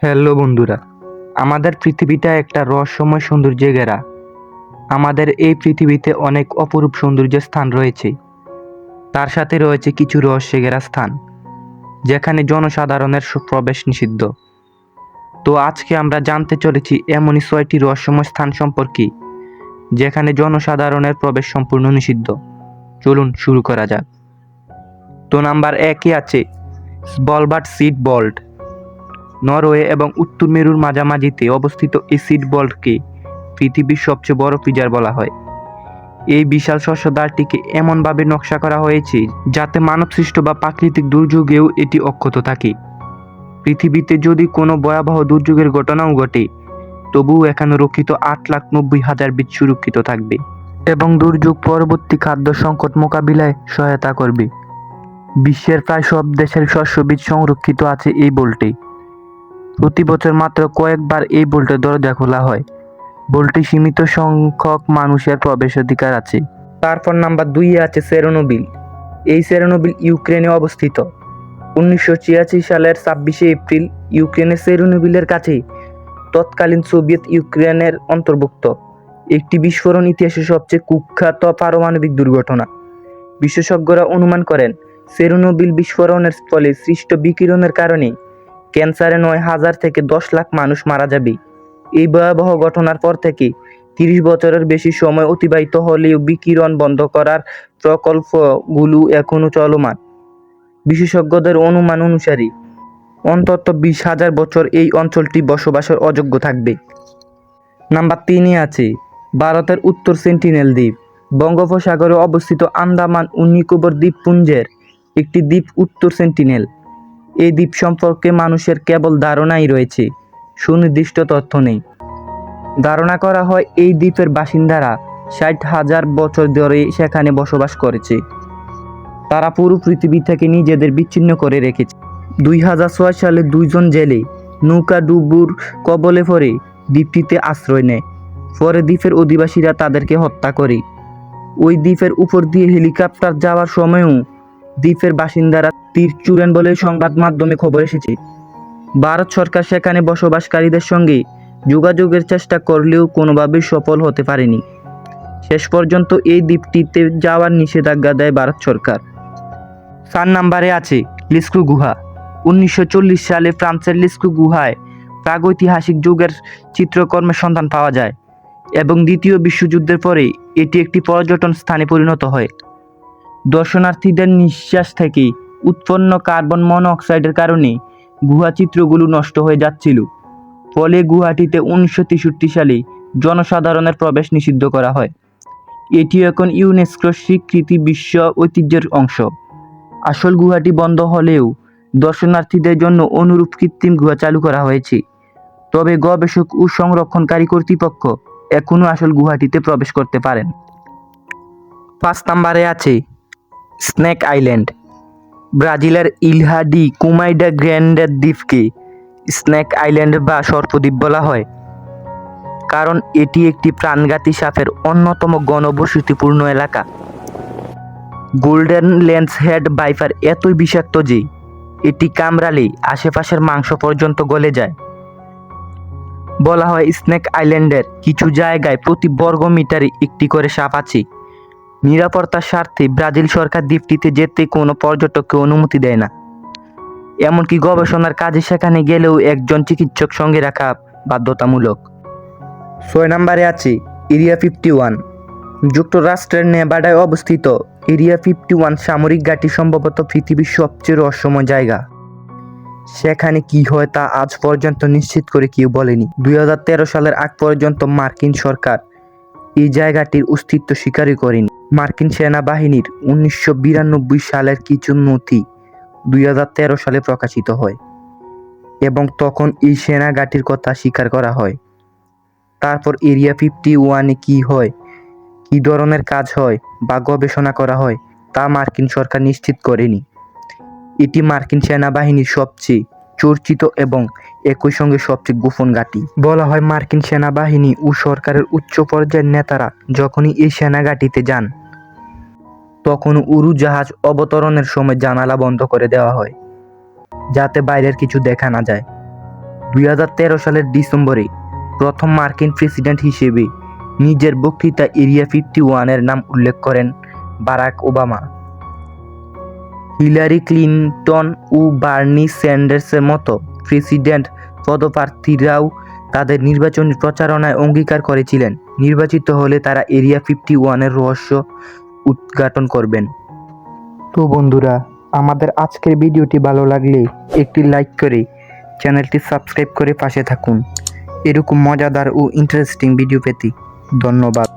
Hello বন্ধুরা, আমাদের পৃথিবীটা একটা রহস্যময় সৌন্দর্যে ঘেরা। আমাদের এই পৃথিবীতে অনেক অপরূপ সৌন্দর্যের স্থান রয়েছে। তার সাথে রয়েছে কিছু রহস্যে ঘেরা স্থান, যেখানে জনসাধারণের প্রবেশ নিষিদ্ধ। তো আজকে আমরা জানতে চলেছি এমনই 6টি রহস্যময় স্থান সম্পর্কে, যেখানে জনসাধারণের প্রবেশ সম্পূর্ণ নিষিদ্ধ। চলুন শুরু করা যাক। তো নাম্বার 1-এ আছে স্ভালবার্ড সিড বল্ট। নরওয়ে এবং উত্তর মেরুর মাঝামাঝিতে অবস্থিত এই সিড বল্টকে পৃথিবীর সবচেয়ে বড় ফ্রিজার বলা হয়। এই বিশাল শস্যদ্বারটিকে এমনভাবে নকশা করা হয়েছে যাতে মানবসৃষ্ট বা প্রাকৃতিক দুর্যোগেও এটি অক্ষত থাকে। পৃথিবীতে যদি কোনো ভয়াবহ দুর্যোগের ঘটনাও ঘটে, তবুও এখানে রক্ষিত 8,90,000 বীজ সুরক্ষিত থাকবে এবং দুর্যোগ পরবর্তী খাদ্য সংকট মোকাবিলায় সহায়তা করবে। বিশ্বের প্রায় সব দেশের শস্য বীজ সংরক্ষিত আছে এই বোল্টে। প্রতি বছর মাত্র কয়েকবার এই বোল্টের দরজা খোলা হয়। বোল্টে সীমিত সংখ্যক মানুষের প্রবেশাধিকার আছে। তারপর নাম্বার 2-এ আছে চেরনোবিল। এই চেরনোবিল ইউক্রেনে অবস্থিত। 1986 সালের 26শে এপ্রিল ইউক্রেনের চেরনোবিলের কাছে তৎকালীন সোভিয়েত ইউক্রেনের অন্তর্ভুক্ত একটি বিস্ফোরণ ইতিহাসের সবচেয়ে কুখ্যাত পারমাণবিক দুর্ঘটনা। বিশেষজ্ঞরা অনুমান করেন চেরনোবিল বিস্ফোরণের ফলে সৃষ্ট বিকিরণের কারণে ক্যান্সারে 9,000 থেকে 10 লাখ মানুষ মারা যাবে। এই ভয়াবহ ঘটনার পর থেকে 30 বছরের বেশি সময় অতিবাহিত হলেও বিকিরণ বন্ধ করার প্রকল্পগুলো এখনও চলমান। বিশেষজ্ঞদের অনুমান অনুসারে অন্তত 20,000 বছর এই অঞ্চলটি বসবাসের অযোগ্য থাকবে। নাম্বার 3-এ আছে ভারতের উত্তর সেন্টিনেল দ্বীপ। বঙ্গোপসাগরে অবস্থিত আন্দামান ও নিকোবর দ্বীপপুঞ্জের একটি দ্বীপ উত্তর সেন্টিনেল। এই দ্বীপ সম্পর্কে মানুষের কেবল ধারণাই রয়েছে, সুনির্দিষ্ট তথ্য নেই। ধারণা করা হয় এই দ্বীপের বাসিন্দারা 60,000 বছর ধরে সেখানে বসবাস করেছে। তারা পুরো পৃথিবী থেকে নিজেদের বিচ্ছিন্ন করে রেখেছে। 2006 সালে 2 জন জেলে নৌকা ডুবুর কবলে পড়ে দ্বীপটিতে আশ্রয় নেয়। পরে দ্বীপের অধিবাসীরা তাদেরকে হত্যা করে। ওই দ্বীপের উপর দিয়ে হেলিকপ্টার যাওয়ার সময়ও দ্বীপের বাসিন্দারা তীর ছুড়েন বলে সংবাদ মাধ্যমে খবর এসেছে। ভারত সরকার সেখানে বসবাসকারীদের সঙ্গে যোগাযোগের চেষ্টা করলেও কোনোভাবেই সফল হতে পারেনি। শেষ পর্যন্ত এই দ্বীপটিতে যাওয়ার নিষেধাজ্ঞা দেয় ভারত সরকার। 4 নম্বরে আছে লিস্কু গুহা। 1940 সালে ফ্রান্সের লিস্কু গুহায় প্রাগৈতিহাসিক যুগের চিত্রকর্মের সন্ধান পাওয়া যায় এবং দ্বিতীয় বিশ্বযুদ্ধের পরে এটি একটি পর্যটন স্থানে পরিণত হয়। দর্শনার্থীদের নিঃশ্বাস থেকে উৎপন্ন কার্বন মনোক্সাইডের কারণে গুহা চিত্রগুলো নষ্ট হয়ে যাচ্ছিল। ফলে গুহাটিতে 1963 সালে জনসাধারণের প্রবেশ নিষিদ্ধ করা হয়। এটি এখন ইউনেস্কোর স্বীকৃতি বিশ্ব ঐতিহ্যের অংশ। আসল গুহাটি বন্ধ হলেও দর্শনার্থীদের জন্য অনুরূপ কৃত্রিম গুহা চালু করা হয়েছে। তবে গবেষক ও সংরক্ষণকারী কর্তৃপক্ষ এখনও আসল গুহাটিতে প্রবেশ করতে পারেন। 5 নম্বরে আছে স্নেক আইল্যান্ড। ব্রাজিলের ইলহা ডি কুমাইডা গ্র্যান্ডের দ্বীপকে স্নেক আইল্যান্ড বা সর্পদ্বীপ বলা হয়, কারণ এটি একটি প্রাণঘাতী সাপের অন্যতম ঘনবসতিপূর্ণ এলাকা। গোল্ডেন লেন্স হেড ভাইপার এতই বিষাক্ত যে এটি কামড়ালে আশেপাশের মাংস পর্যন্ত গলে যায়। বলা হয় স্নেক আইল্যান্ডের কিছু জায়গায় প্রতি বর্গ মিটারে একটি করে সাপ আছে। নিরাপত্তার স্বার্থে ব্রাজিল সরকার দ্বীপটিতে যেতে কোনো পর্যটককে অনুমতি দেয় না। এমনকি গবেষণার কাজে সেখানে গেলেও একজন চিকিৎসক সঙ্গে রাখা বাধ্যতামূলক। 6 নম্বরে আছে এরিয়া 51। যুক্তরাষ্ট্রের নেভাডায় অবস্থিত এরিয়া 51 সামরিক ঘাঁটি সম্ভবত পৃথিবীর সবচেয়ে রহস্যময় জায়গা। সেখানে কি হয় তা আজ পর্যন্ত নিশ্চিত করে কেউ বলেনি। 2013 সালের আগ পর্যন্ত মার্কিন সরকার এই জায়গাটির অস্তিত্ব স্বীকারই করেনি। মার্কিন সেনাবাহিনীর 1992 সালের কিছু নথি 2013 সালে প্রকাশিত হয় এবং তখন এই সেনা ঘাঁটির কথা স্বীকার করা হয়। তারপর এরিয়া 51-এ কি হয়, কি ধরনের কাজ হয় বা গবেষণা করা হয় তা মার্কিন সরকার নিশ্চিত করেনি। এটি মার্কিন সেনাবাহিনীর সবচেয়ে চর্চিত এবং একই সঙ্গে সবচেয়ে গোপন ঘাঁটি। বলা হয় মার্কিন সেনাবাহিনী ও সরকারের উচ্চ পর্যায়ের নেতারা যখনই এই সেনা ঘাঁটিতে যান, তখন উড়োজাহাজ অবতরণের সময় জানালা বন্ধ করে দেওয়া হয়, যাতে বাইরের কিছু দেখা না যায়। 2013 সালের ডিসেম্বরে প্রথম মার্কিন প্রেসিডেন্ট হিসেবে নিজের বক্তৃতা এরিয়া 51-এর নাম উল্লেখ করেন বারাক ওবামা। হিলারি ক্লিনটন ও বার্নি স্যান্ডার্সের মতো প্রেসিডেন্ট পদপ্রার্থীরাও তাদের নির্বাচনী প্রচারণায় অঙ্গীকার করেছিলেন নির্বাচিত হলে তারা এরিয়া 51-এর রহস্য উদ্ঘাটন করবেন। তো বন্ধুরা, আমাদের আজকের ভিডিওটি ভালো লাগলে একটি লাইক করে চ্যানেলটি সাবস্ক্রাইব করে পাশে থাকুন এরকম মজাদার ও ইন্টারেস্টিং ভিডিও পেতে। ধন্যবাদ।